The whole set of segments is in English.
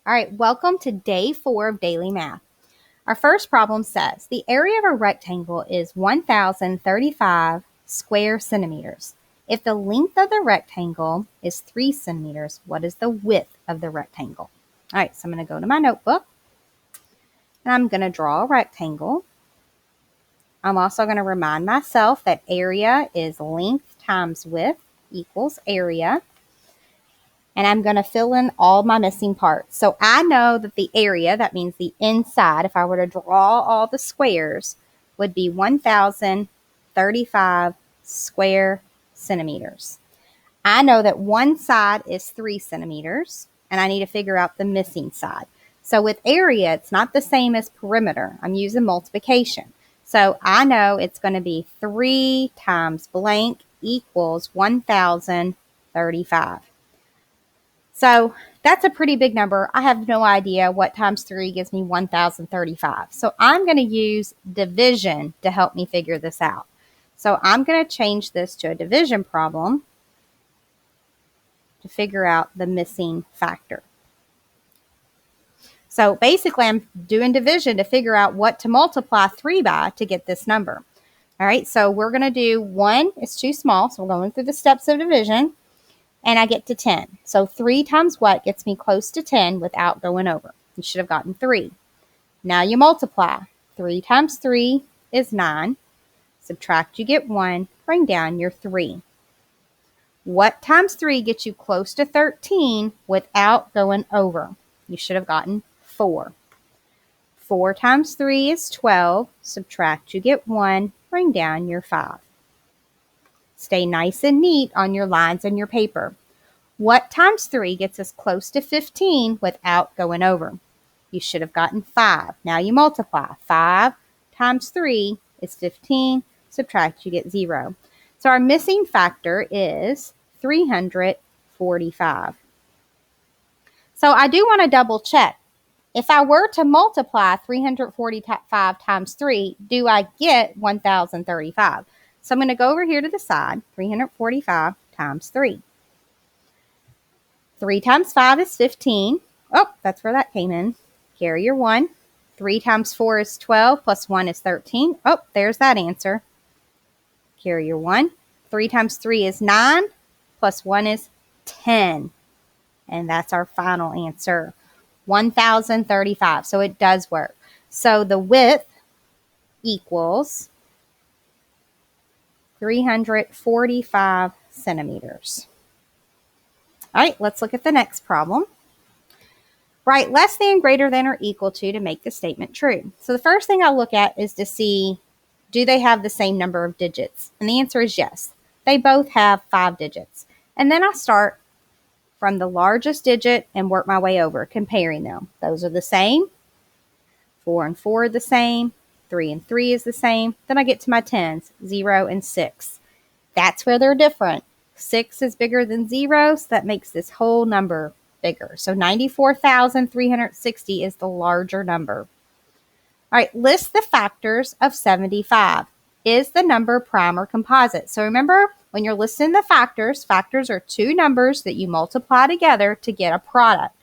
All right, welcome to day 4 of daily math. Our first problem says the area of a rectangle is 1,035 square centimeters. If the length of the rectangle is 3 centimeters, what is the width of the rectangle? All right, so I'm going to go to my notebook and I'm going to draw a rectangle. I'm also going to remind myself that area is length times width equals area. And I'm going to fill in all my missing parts. So I know that the area, that means the inside, if I were to draw all the squares, would be 1,035 square centimeters. I know that one side is 3 centimeters, and I need to figure out the missing side. So with area, it's not the same as perimeter. I'm using multiplication. So I know it's going to be 3 times blank equals 1,035. So that's a pretty big number. I have no idea what times 3 gives me 1,035. So I'm going to use division to help me figure this out. So I'm going to change this to a division problem to figure out the missing factor. So basically, I'm doing division to figure out what to multiply 3 by to get this number. All right, so we're going to do 1 is too small, so we're going through the steps of division. And I get to 10. So 3 times what gets me close to 10 without going over? You should have gotten 3. Now you multiply. 3 times 3 is 9. Subtract, you get 1. Bring down your 3. What times 3 gets you close to 13 without going over? You should have gotten 4. 4 times 3 is 12. Subtract, you get 1. Bring down your 5. Stay nice and neat on your lines and your paper. What times 3 gets us close to 15 without going over? You should have gotten 5. Now you multiply. 5 times 3 is 15. Subtract, you get 0. So our missing factor is 345. So I do want to double check. If I were to multiply 345 times 3, do I get 1,035? So I'm going to go over here to the side, 345 times 3. 3 times 5 is 15. Oh, that's where that came in. Carry your 1. 3 times 4 is 12, plus 1 is 13. Oh, there's that answer. Carry your 1. 3 times 3 is 9, plus 1 is 10. And that's our final answer, 1,035. So it does work. So the width equals 345 centimeters. All right, let's look at the next problem. Write less than, greater than, or equal to make the statement true. So the first thing I'll look at is to see, do they have the same number of digits? And the answer is yes. They both have 5 digits. And then I start from the largest digit and work my way over, comparing them. Those are the same. 4 and 4 are the same. 3 and 3 is the same. Then I get to my 10s, 0 and 6. That's where they're different. 6 is bigger than 0, so that makes this whole number bigger. So 94,360 is the larger number. All right, list the factors of 75. Is the number prime or composite? So remember, when you're listing the factors are 2 numbers that you multiply together to get a product.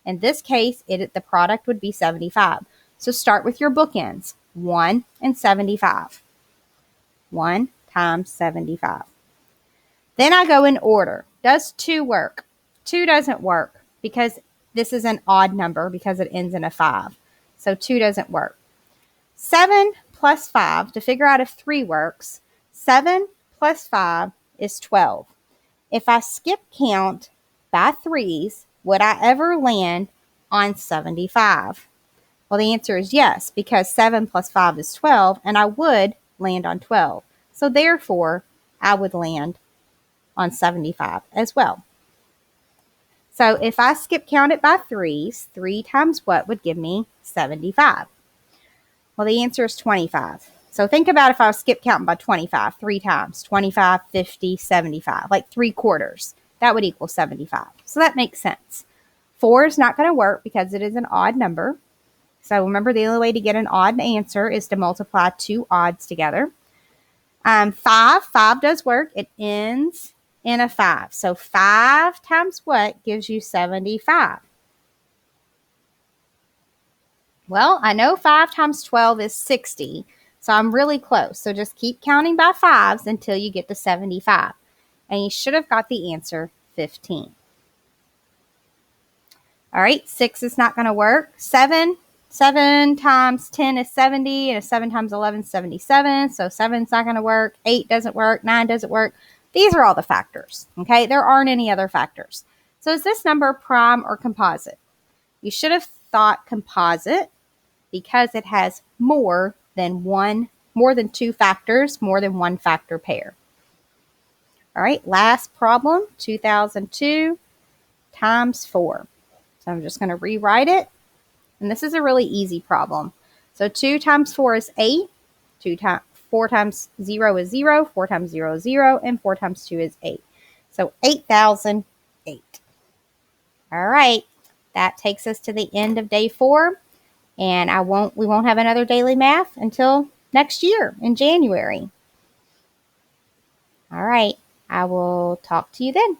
In this case, the product would be 75. So start with your bookends, 1 and 75. 1 times 75. Then I go in order. Does 2 work? 2 doesn't work because this is an odd number because it ends in a 5. So 2 doesn't work. 7 plus 5, to figure out if 3 works, 7 plus 5 is 12. If I skip count by 3s, would I ever land on 75? Well, the answer is yes, because 7 plus 5 is 12, and I would land on 12. So therefore, I would land on 75 as well. So if I skip count it by 3s, 3 times what would give me 75? Well, the answer is 25. So think about if I was skip counting by 25, 3 times, 25, 50, 75, like 3/4. That would equal 75. So that makes sense. 4 is not going to work because it is an odd number. So remember, the only way to get an odd answer is to multiply 2 odds together. 5 does work. It ends in a 5. So 5 times what gives you 75? Well, I know 5 times 12 is 60, so I'm really close. So just keep counting by fives until you get to 75. And you should have got the answer 15. All right, 6 is not going to work. 7 times 10 is 70, and 7 times 11 is 77. So 7's not going to work. 8 doesn't work. 9 doesn't work. These are all the factors, okay? There aren't any other factors. So is this number prime or composite? You should have thought composite because it has more than two factors, more than one factor pair. All right, last problem, 2002 times 4. So I'm just going to rewrite it. And this is a really easy problem. So 2 times 4 is 8. 4 times 0 is 0. 4 times 0 is 0. And 4 times 2 is 8. So 8,008. All right. That takes us to the end of day 4. And we won't have another daily math until next year in January. All right. I will talk to you then.